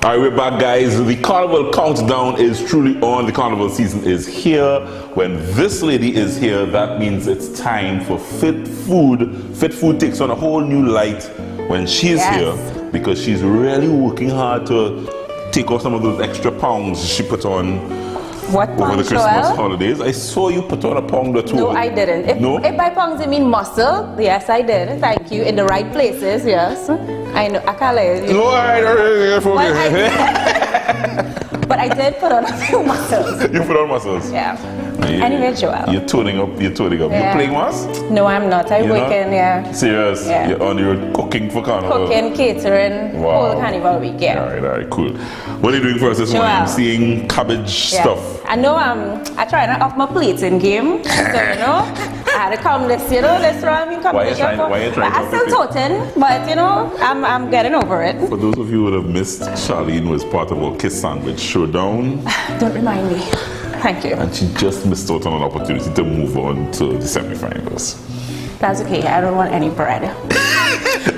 All right, we're back, guys. The carnival countdown is truly on. The carnival season is here. When this lady is here, that means it's time for fit food. Fit food takes on a whole new light when she's here, because she's really working hard to take off some of those extra pounds she put on over the Christmas holidays. I saw you put on a pound or two. No, I didn't. If by pounds you mean muscle, yes, I did. Thank you. In the right places, yes. I know. I can't let you. No, but I did put on a few muscles. You put on muscles? Yeah. Anyway, Joel. You're toning up. You're toning up. Yeah. You playing mass? No, I'm not. I work in, Serious? Yeah. You're on your cooking for carnival? Cooking, catering, whole carnival week, All right, cool. What are you doing for us this morning? I'm seeing cabbage stuff. I know I try to up my plating game. So, you know, I had to come this round in competition. Why are you trying to I'm still toting, but you know, I'm getting over it. For those of you who have missed, Charlene was part of our Kiss Sandwich Showdown. Don't remind me. Thank you. And she just missed out on an opportunity to move on to the semi-finals. That's okay. I don't want any bread.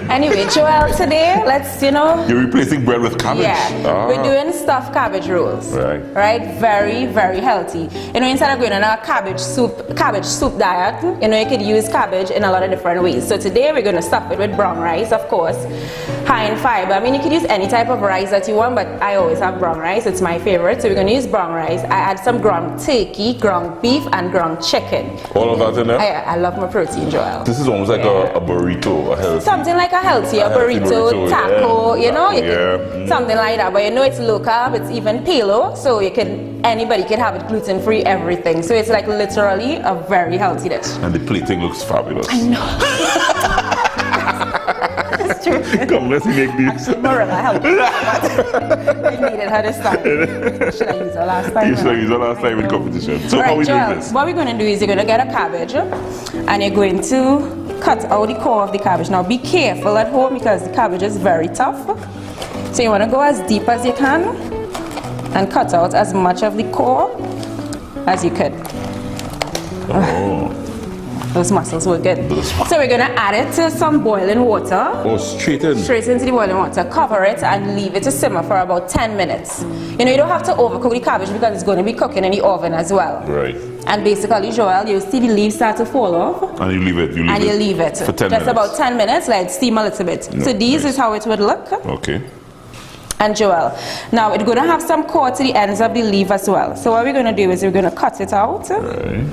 Anyway, Joel, today, let's, You're replacing bread with cabbage? Yeah. We're doing stuffed cabbage rolls. Right? Very, very healthy. Instead of going on a cabbage soup diet, you could use cabbage in a lot of different ways. So today, we're going to stuff it with brown rice, of course. High in fiber. I mean, you could use any type of rice that you want, but I always have brown rice. It's my favorite. So we're going to use brown rice. I add some ground turkey, ground beef, and ground chicken. All of that in there? I love my protein, Joel. This is almost like a burrito, a healthy. Something like a healthier burrito, taco, something like that. But it's low carb, it's even paleo, so anybody can have it gluten-free, everything. So it's like literally a very healthy dish. And the plating looks fabulous. I know. It's true. Come, let's make these. Actually, Marilla helped me. I needed her this time. Should I use her last time? You should have used her last time in competition. So right, how we doing this? What we're going to do is you're going to get a cabbage and you're going to cut out the core of the cabbage. Now be careful at home because the cabbage is very tough. So you want to go as deep as you can and cut out as much of the core as you could. Those mussels were good. So we're going to add it to some boiling water. Oh, straight in? Straight into the boiling water. Cover it and leave it to simmer for about 10 minutes. You don't have to overcook the cabbage because it's going to be cooking in the oven as well. Right. And basically, Joel, you'll see the leaves start to fall off. And you leave it. You leave it for 10 minutes. Just about 10 minutes, let it steam a little bit. So this is how it would look. Okay. And Joel, now it's going to have some core to the ends of the leaf as well. So what we're going to do is we're going to cut it out. Right.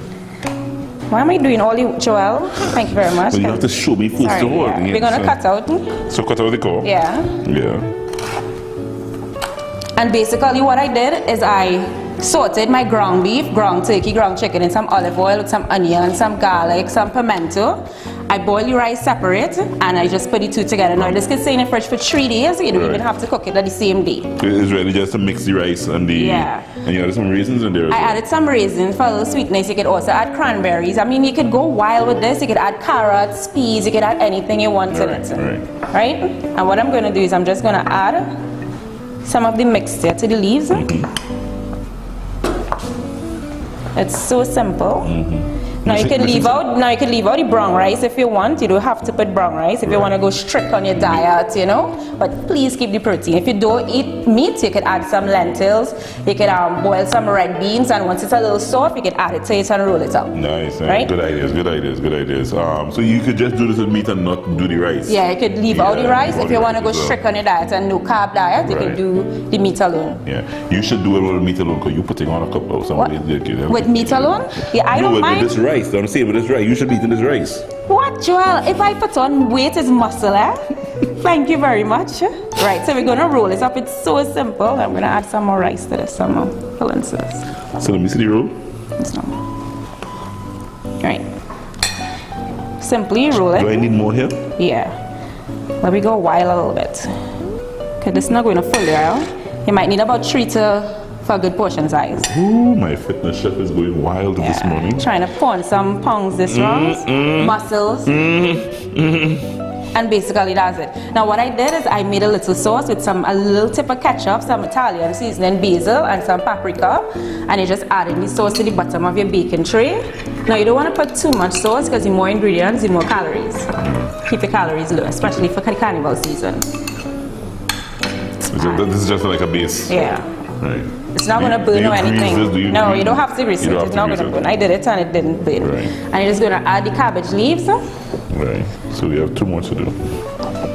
Why am I doing all the, Joel? Thank you very much. Well, you have to show me first the whole thing. We're going to cut out. So cut out the core? Yeah. Yeah. And basically what I did is I sauteed my ground beef, ground turkey, ground chicken in some olive oil with some onion, some garlic, some pimento. I boil the rice separate and I just put the two together. Now this can stay in the fridge for 3 days, so you don't even have to cook it at the same day. It's really just to mix the rice and the... Yeah. And you added some raisins in there as well? I added some raisins for a little sweetness. You could also add cranberries. I mean, you could go wild with this. You could add carrots, peas, you could add anything you want in it. Right? And what I'm going to do is I'm just going to add some of the mixture to the leaves. It's so simple. Now you can leave out the brown rice if you want. You don't have to put brown rice if you want to go strict on your diet, But please keep the protein. If you don't eat meat, you could add some lentils. You could boil some red beans, and once it's a little soft, you can add it to it and roll it up. Nice. Right? Good ideas. So you could just do this with meat and not do the rice. Yeah, you could leave out the rice if you want to go strict on your diet and no carb diet. You can do the meat alone. Yeah, you should do it with meat alone because you're putting on a couple of somebody. With meat alone? Yeah, I don't mind. With this rice. I'm saying with this rice, you should be eating this rice. What, Joel? If I put on weight, it's muscle, eh? Thank you very much. Right, so we're going to roll this up. It's so simple. I'm going to add some more rice to this, some more fillings to this. So let me see the roll. Right. Simply roll it. Do I need more here? Yeah. Let me go wild a little bit. Okay, this is not going to fully out. You might need about 3 for a good portion size. Ooh, my fitness chef is going wild this morning. Trying to pawn some pounds this round. Muscles. And basically that's it. Now what I did is I made a little sauce with a little tip of ketchup, some Italian seasoning, basil, and some paprika. And you just add the sauce to the bottom of your baking tray. Now you don't want to put too much sauce because the more ingredients, the more calories. Keep your calories low, especially for carnival season. This is just like a base. Yeah. Right. It's not going to burn or anything. No, you don't have to grease it. It's not going to burn. I did it and it didn't burn. Right. And you're just going to add the cabbage leaves. Right. So we have 2 more to do.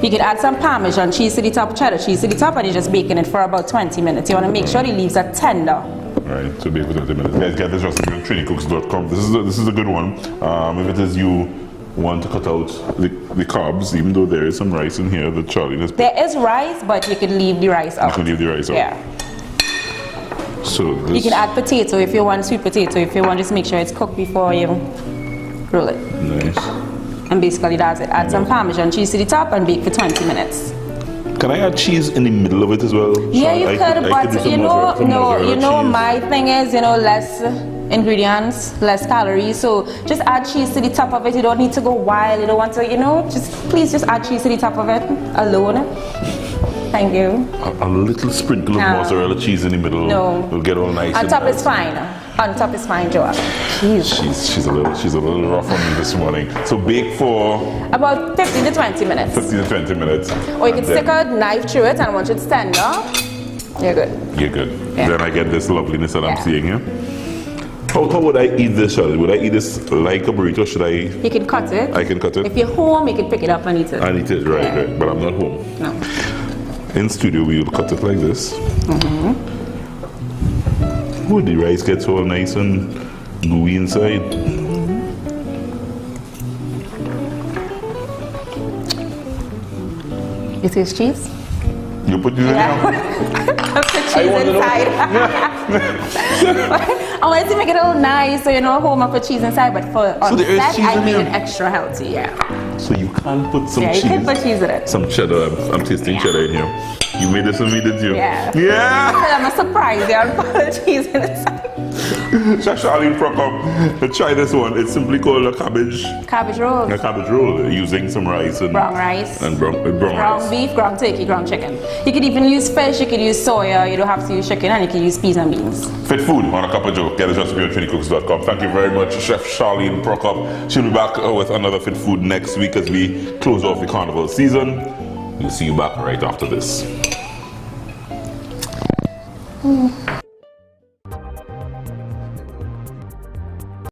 You could add some Parmesan cheese to the top, cheddar cheese to the top, and you're just baking it for about 20 minutes. You want to make sure the leaves are tender. Right, so bake for 20 minutes. Guys, get this recipe on TriniCooks.com. This is a good one. If it is you want to cut out the carbs, even though there is some rice in here that Charlie has. There is rice, but you could leave the rice out. You can leave the rice out. Yeah. So this, you can add potato if you want sweet potato. If you want, just make sure it's cooked before you roll it. Nice. And basically that's it. Add some Parmesan cheese to the top and bake for 20 minutes. Can I add cheese in the middle of it as well? Yeah, you could, but you know, my thing is, less ingredients, less calories. So just add cheese to the top of it. You don't need to go wild. You don't want to, please just add cheese to the top of it alone. Thank you. A little sprinkle of mozzarella cheese in the middle. No. Will get all nice. On top is fine. On top is fine, Joa. She's a little rough on me this morning. So bake for about 15 to 20 minutes. 15 to 20 minutes. Or you can stick a knife through it, and once it's tender, you're good. You're good. Yeah. Then I get this loveliness that I'm seeing here. How would I eat this, Charlie? Would I eat this like a burrito? Should I? You can cut it. I can cut it. If you're home, you can pick it up and eat it. And eat it, right. But I'm not home. No. In studio, we will cut it like this. Oh, the rice gets all nice and gooey inside. You taste cheese? You put cheese in there? I put cheese inside. I wanted to make it a little nice, so home I put cheese inside, but on set I made it extra healthy, So you can put some cheese. Yeah, you can put cheese in it. Some cheddar. I'm tasting cheddar in here. You made this for me, did you? Yeah. Yeah! I'm a surprise. I'll put the cheese inside. Chef Charlene Procope, try this one. It's simply called a cabbage roll. A cabbage roll, using some rice and brown rice and brown rice. Beef, ground turkey, ground chicken. You could even use fish. You could use soya. You don't have to use chicken, and you can use peas and beans. Fit food on a cup of joe. Get this recipe on TriniCooks.com. Thank you very much, Chef Charlene Procope. She'll be back with another fit food next week as we close off the carnival season. We'll see you back right after this.